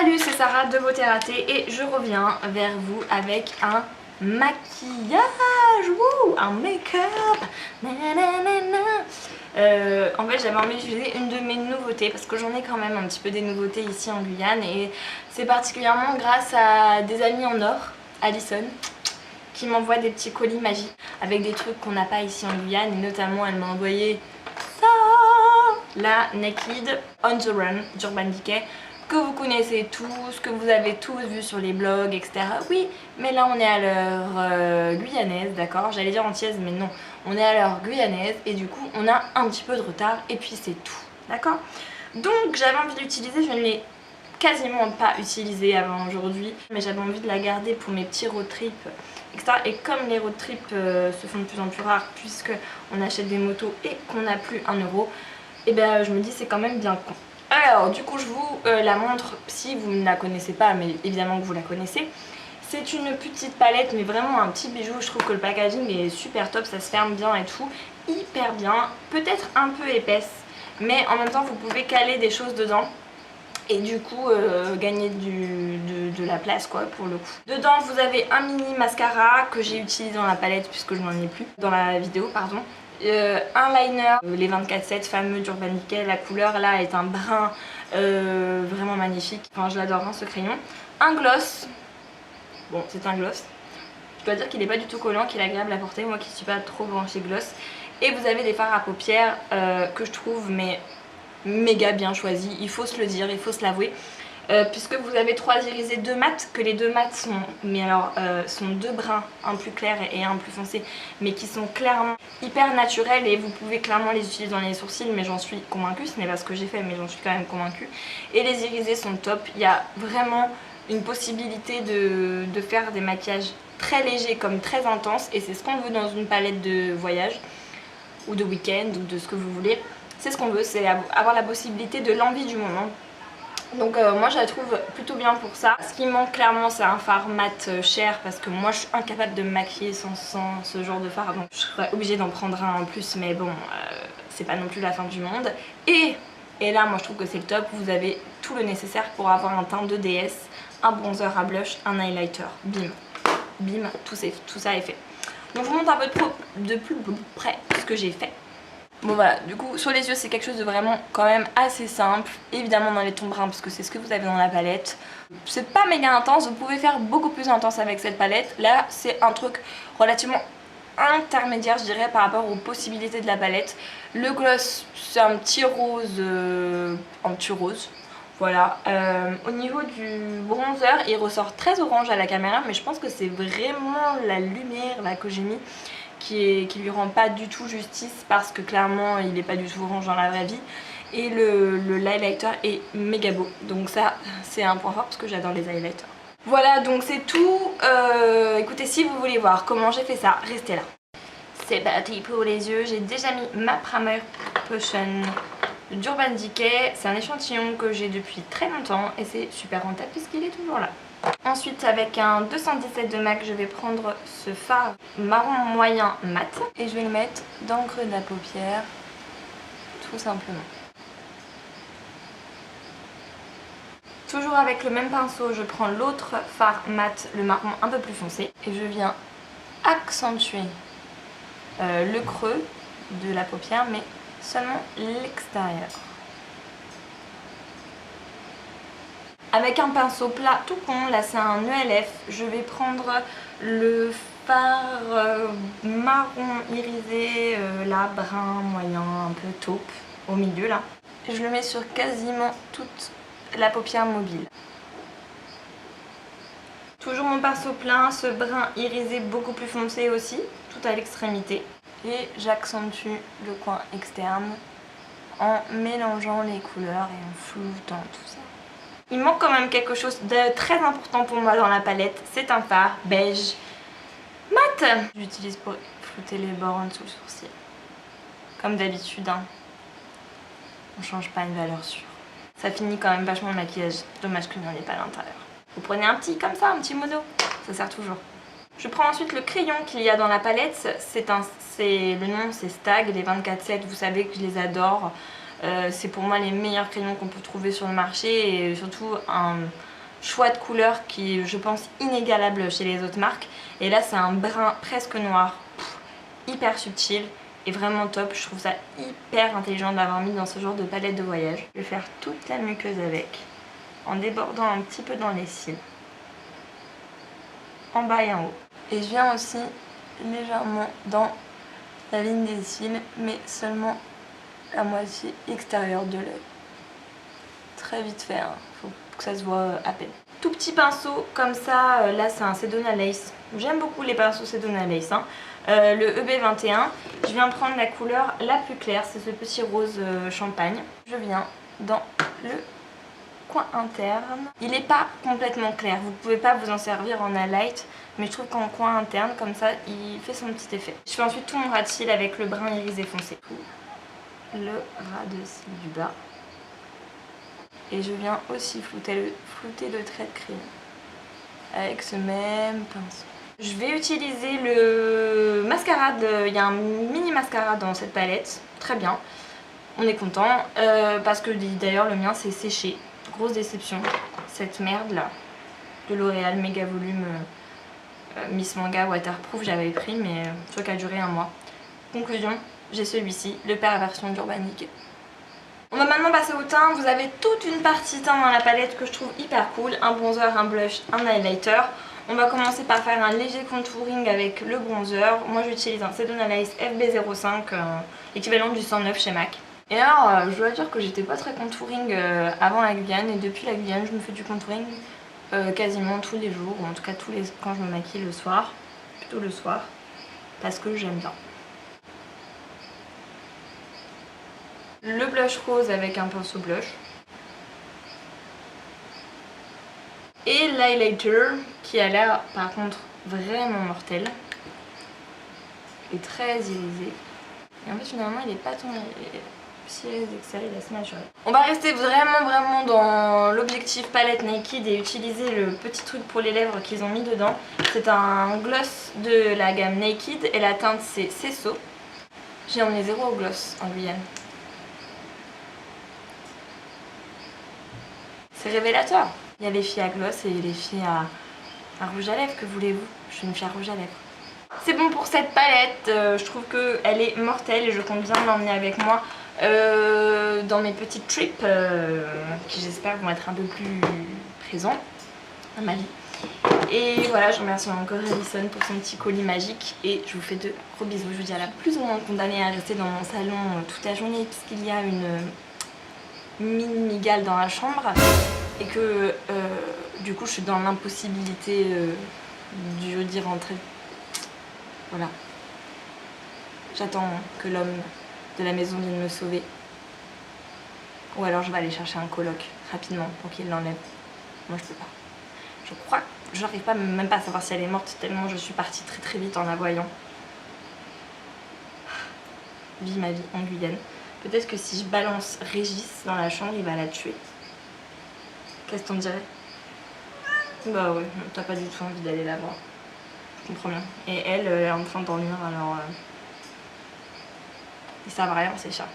Salut, c'est Sarah de Beauté Ratée et je reviens vers vous avec un maquillage, wouh, un make-up. En fait j'avais envie d'utiliser une de mes nouveautés parce que j'en ai quand même un petit peu des nouveautés ici en Guyane et c'est particulièrement grâce à des amis en or, Alison, qui m'envoie des petits colis magiques avec des trucs qu'on n'a pas ici en Guyane et notamment elle m'a envoyé ça, la Naked On The Run d'Urban Decay, que vous connaissez tous, que vous avez tous vu sur les blogs, etc. Oui, mais là on est à l'heure guyanaise, d'accord? J'allais dire antillaise, mais non. On est à l'heure guyanaise et du coup on a un petit peu de retard et puis c'est tout, d'accord? Donc j'avais envie de l'utiliser, je ne l'ai quasiment pas utilisée avant aujourd'hui, mais j'avais envie de la garder pour mes petits road trips, etc. Et comme les road trips se font de plus en plus rares puisque on achète des motos et qu'on n'a plus 1 euro, et ben je me dis c'est quand même bien con. Alors du coup je vous la montre si vous ne la connaissez pas, mais évidemment que vous la connaissez. C'est une petite palette mais vraiment un petit bijou, je trouve que le packaging est super top, ça se ferme bien et tout, hyper bien, peut-être un peu épaisse, mais en même temps vous pouvez caler des choses dedans et du coup gagner de la place quoi pour le coup. Dedans vous avez un mini mascara que j'ai utilisé dans la palette puisque je n'en ai plus, dans la vidéo pardon. Un liner, les 24/7 fameux d'Urban Decay, la couleur là est un brun vraiment magnifique, enfin je l'adore hein, ce crayon. Un gloss, bon c'est un gloss, je dois dire qu'il n'est pas du tout collant, qu'il est agréable à porter, moi qui suis pas trop branchée gloss. Et vous avez des fards à paupières que je trouve mais méga bien choisis, il faut se le dire, il faut se l'avouer. Puisque vous avez 3 irisés, 2 mat, que les 2 mat sont, mais alors, sont 2 bruns, un plus clair et un plus foncé, mais qui sont clairement hyper naturels et vous pouvez clairement les utiliser dans les sourcils, mais j'en suis convaincue, ce n'est pas ce que j'ai fait, mais j'en suis quand même convaincue. Et les irisés sont top, il y a vraiment une possibilité de faire des maquillages très légers comme très intenses, et c'est ce qu'on veut dans une palette de voyage, ou de week-end, ou de ce que vous voulez. C'est ce qu'on veut, c'est avoir la possibilité de l'envie du moment. Donc moi je la trouve plutôt bien pour ça. Ce qui manque clairement c'est un fard mat cher parce que moi je suis incapable de me maquiller sans ce genre de fard, donc je serais obligée d'en prendre un en plus, mais bon c'est pas non plus la fin du monde. Et là moi je trouve que c'est le top, vous avez tout le nécessaire pour avoir un teint de déesse, un bronzer à blush, un highlighter, bim, bim, tout ça est fait. Donc je vous montre un peu de plus près ce que j'ai fait. Bon voilà, du coup sur les yeux c'est quelque chose de vraiment quand même assez simple, évidemment dans les tons bruns parce que c'est ce que vous avez dans la palette. C'est pas méga intense, vous pouvez faire beaucoup plus intense avec cette palette. Là c'est un truc relativement intermédiaire je dirais par rapport aux possibilités de la palette. Le gloss c'est un petit rose, voilà. Au niveau du bronzer il ressort très orange à la caméra, mais je pense que c'est vraiment la lumière là que j'ai mis qui lui rend pas du tout justice parce que clairement il est pas du tout orange dans la vraie vie. Et le highlighter est méga beau, donc ça c'est un point fort parce que j'adore les highlighters. Voilà, donc c'est tout. Écoutez, si vous voulez voir comment j'ai fait ça, restez là. C'est parti pour les yeux. J'ai déjà mis ma Primer Potion d'Urban Decay. C'est un échantillon que j'ai depuis très longtemps et c'est super rentable puisqu'il est toujours là. Ensuite avec un 217 de MAC je vais prendre ce fard marron moyen mat et je vais le mettre dans le creux de la paupière tout simplement. Toujours avec le même pinceau je prends l'autre fard mat, le marron un peu plus foncé, et je viens accentuer le creux de la paupière mais seulement l'extérieur. Avec un pinceau plat tout con, là c'est un ELF, je vais prendre le fard marron irisé, là brun moyen, un peu taupe, au milieu là. Je le mets sur quasiment toute la paupière mobile. Toujours mon pinceau plein, ce brun irisé beaucoup plus foncé aussi, tout à l'extrémité. Et j'accentue le coin externe en mélangeant les couleurs et en floutant tout ça. Il manque quand même quelque chose de très important pour moi dans la palette, c'est un fard beige mat. J'utilise pour flouter les bords en dessous le sourcil. Comme d'habitude, hein. On change pas une valeur sûre. Ça finit quand même vachement le maquillage, dommage qu'il n'y en ait pas à l'intérieur. Vous prenez un petit comme ça, un petit mono, ça sert toujours. Je prends ensuite le crayon qu'il y a dans la palette, le nom c'est Stag, les 24/7, vous savez que je les adore. C'est pour moi les meilleurs crayons qu'on peut trouver sur le marché et surtout choix de couleur qui est, je pense, inégalable chez les autres marques. Et là, c'est un brun presque noir, hyper subtil et vraiment top. Je trouve ça hyper intelligent d'avoir mis dans ce genre de palette de voyage. Je vais faire toute la muqueuse avec, en débordant un petit peu dans les cils, en bas et en haut. Et je viens aussi légèrement dans la ligne des cils, mais seulement la moitié extérieure de l'œil. Très vite fait, hein. Faut que ça se voit à peine. Tout petit pinceau comme ça, là c'est un Sedona Lace. J'aime beaucoup les pinceaux Sedona Lace, hein. Le EB21. Je viens prendre la couleur la plus claire, c'est ce petit rose champagne. Je viens dans le coin interne. Il n'est pas complètement clair, vous ne pouvez pas vous en servir en highlight, mais je trouve qu'en coin interne, comme ça, il fait son petit effet. Je fais ensuite tout mon ras de cils avec le brun irisé foncé. Le ras de cils du bas. Et je viens aussi flouter le trait de crayon avec ce même pinceau. Je vais utiliser le mascara, il y a un mini mascara dans cette palette, très bien, on est content, parce que d'ailleurs le mien s'est séché, grosse déception, cette merde là, de L'Oréal Méga Volume Miss Manga Waterproof, j'avais pris mais je crois qu'elle a duré un mois. Conclusion, j'ai celui-ci, le Perversion d'Urbanique. On va maintenant passer au teint. Vous avez toute une partie teint dans la palette que je trouve hyper cool. Un bronzer, un blush, un highlighter. On va commencer par faire un léger contouring avec le bronzer. Moi j'utilise un Sedona Lace FB05, équivalent du 109 chez MAC. Et alors je dois dire que j'étais pas très contouring avant la Guyane. Et depuis la Guyane je me fais du contouring quasiment tous les jours. Ou en tout cas quand je me maquille le soir. Plutôt le soir. Parce que j'aime bien. Le blush rose avec un pinceau blush. Et l'highlighter qui a l'air par contre vraiment mortel. Il est très irisé. Et en fait finalement il est pas tombé. Si les extérieurs il est assez naturel. On va rester vraiment dans l'objectif palette Naked et utiliser le petit truc pour les lèvres qu'ils ont mis dedans. C'est un gloss de la gamme Naked et la teinte c'est Cesso. J'ai emmené 0 au gloss en Guyane. C'est révélateur. Il y a les filles à gloss et les filles à rouge à lèvres, que voulez-vous? Je suis une fille à rouge à lèvres. C'est bon pour cette palette, je trouve qu'elle est mortelle et je compte bien l'emmener avec moi dans mes petites trips qui j'espère vont être un peu plus présents dans ma vie. Et voilà, je remercie encore Alison pour son petit colis magique et je vous fais de gros bisous. Je vous dis à la plus ou moins condamnée à rester dans mon salon toute la journée puisqu'il y a une mini-migale dans la chambre et que du coup je suis dans l'impossibilité du jeudi rentrer. Voilà. J'attends que l'homme de la maison vienne me sauver. Ou alors je vais aller chercher un coloc rapidement pour qu'il l'enlève. Moi je peux pas. Je crois que j'arrive pas même pas à savoir si elle est morte tellement je suis partie très vite en la voyant. Vis ma vie en Guyane. Peut-être que si je balance Régis dans la chambre, il va la tuer. Qu'est-ce que t'en dirais? Bah ouais, t'as pas du tout envie d'aller la voir. Je comprends bien. Et elle est en train de dormir alors... Ils savent rien ces chats.